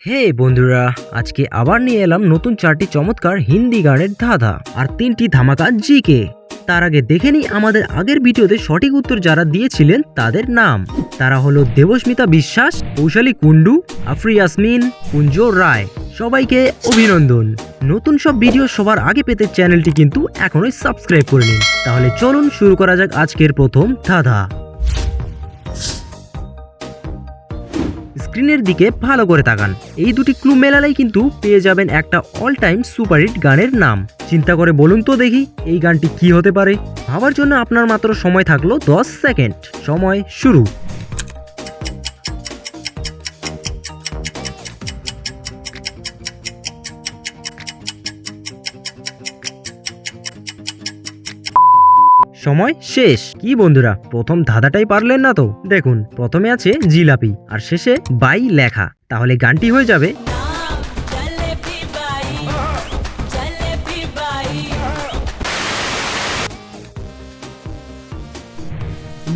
হে বন্ধুরা, আজকে আবার নিয়ে এলাম নতুন 4টি চমৎকার হিন্দি গানের ধাঁধা আর 3টি ধামাকা জিকে। তার আগে দেখে নিই আমাদের আগের ভিডিওতে সঠিক উত্তর যারা দিয়েছিলেন তাদের নাম। তারা হলো দেবস্মিতা বিশ্বাস, কৌশালী কুন্ডু, আফরি ইয়াসমিন, কুঞ্জ রায়। সবাইকে অভিনন্দন। নতুন সব ভিডিও সবার আগে পেতে চ্যানেলটি কিন্তু এখনই সাবস্ক্রাইব করে নিন। তাহলে চলুন শুরু করা যাক আজকের প্রথম ধাঁধা। স্ক্রিনের দিকে ভালো করে তাকান। এই দুটি ক্লু মেলালেই কিন্তু পেয়ে যাবেন একটা অল টাইম সুপারহিট গানের নাম। চিন্তা করে বলুন তো দেখি এই গানটি কি হতে পারে। ভাবার জন্য আপনার মাত্র সময় থাকলো 10 সেকেন্ড। সময় শুরু। সময় শেষ। কি বন্ধুরা, প্রথম ধাঁধাটাই পারলেন না তো? দেখুন, প্রথমে আছে জিলাপি আর শেষে বাই লেখা। তাহলে গানটি হয়ে যাবে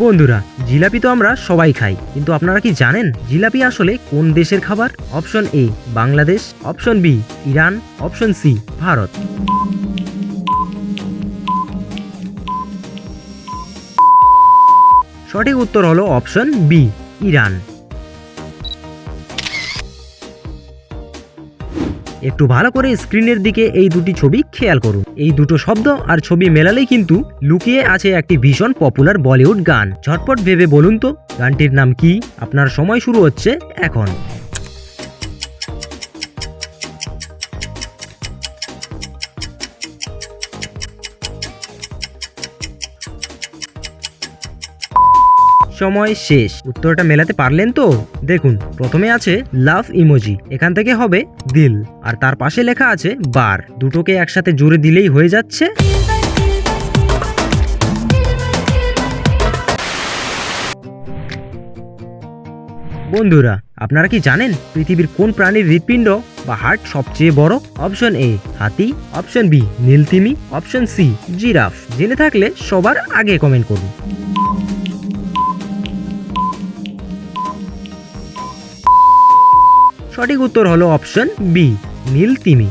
বন্ধুরা, জিলাপি তো আমরা সবাই খাই, কিন্তু আপনারা কি জানেন জিলাপি আসলে কোন দেশের খাবার? Option A Bangladesh, option B Iran, option C Bharat. সঠিক উত্তর হলো অপশন বি ইরান। একটু ভালো করে স্ক্রিনের দিকে এই দুটি ছবি খেয়াল করুন। এই দুটো শব্দ আর ছবি মেলালেই কিন্তু লুকিয়ে আছে একটি ভীষণ পপুলার বলিউড গান। ঝটপট ভেবে বলুন তো গানটির নাম কি? আপনার সময় শুরু হচ্ছে এখন। সময় শেষ। উত্তরটা মেলাতে পারলেন তো? দেখুন, প্রথমে আছে লাভ ইমোজি, এখান থেকে হবে দিল, আর তার পাশে লেখা আছে বার। দুটোকে একসাথে জুড়ে দিলেই হয়ে যাচ্ছে বন্ধুরা, আপনারা কি জানেন পৃথিবীর কোন প্রাণীর হৃৎপিণ্ড বা হার্ট সবচেয়ে বড়? অপশন এ হাতি, অপশন বি নীলতিমি, অপশন সি জিরাফ। জেনে থাকলে সবার আগে কমেন্ট করুন। সঠিক উত্তর হলো অপশন বি নীলতিমি।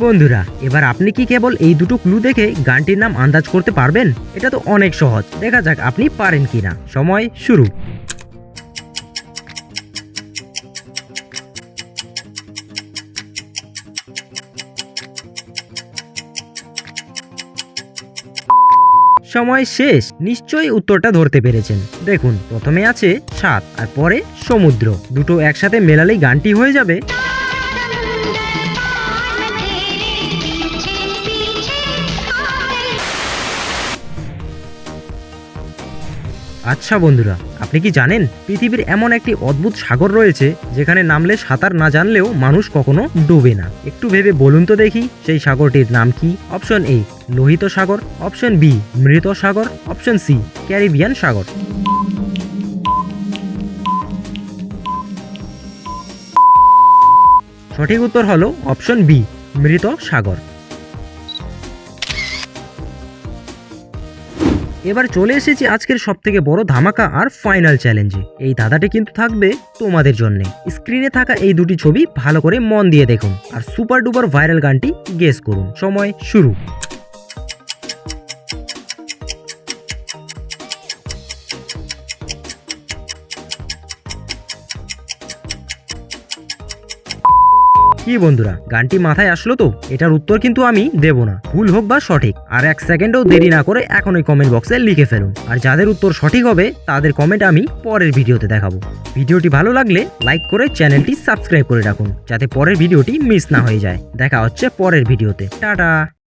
বন্ধুরা, এবার আপনি কি কেবল এই দুটো ক্লু দেখে গানটির নাম আন্দাজ করতে পারবেন? এটা তো অনেক সহজ। দেখা যাক আপনি পারেন কিনা। সময় শুরু। সময় শেষ। নিশ্চয়ই উত্তরটা ধরতে পেরেছেন। দেখুন, প্রথমে আছে সাত আর পরে সমুদ্র। দুটো একসাথে মেলালেই গানটি হয়ে যাবে আচ্ছা বন্ধুরা, আপনি কি জানেন পৃথিবীর এমন একটি অদ্ভুত সাগর রয়েছে যেখানে নামলে সাঁতার না জানলেও মানুষ কখনো ডুবে না? একটু ভেবে বলুন তো দেখি সেই সাগরটির নাম কি? অপশন এ লোহিত সাগর, অপশন বি মৃত সাগর, অপশন সি ক্যারিবিয়ান সাগর। সঠিক উত্তর হলো অপশন বি মৃত সাগর। এবার চলে এসেছি আজকের সবথেকে বড় ধামাকা আর ফাইনাল চ্যালেঞ্জে। এই ধাঁধাটি কিন্তু থাকবে তোমাদের জন্য। স্ক্রিনে থাকা এই দুটি ছবি ভালো করে মন দিয়ে দেখুন আর সুপার ডুপার ভাইরাল গানটি গেস করুন। সময় শুরু। কি বন্ধুরা, গানটি মাথায় আসলো তো? এটার উত্তর কিন্তু আমি দেব না, ভুল হোক বা সঠিক। আর 1 সেকেন্ডও দেরি না করে এখনই কমেন্ট বক্সে লিখে ফেলুন। আর যাদের উত্তর সঠিক হবে তাদের কমেন্ট আমি পরের ভিডিওতে দেখাবো। ভিডিওটি ভালো লাগলে লাইক করে চ্যানেলটি সাবস্ক্রাইব করে রাখুন যাতে পরের ভিডিওটি মিস না হয়ে যায়। দেখা হচ্ছে পরের ভিডিওতে। টাটা।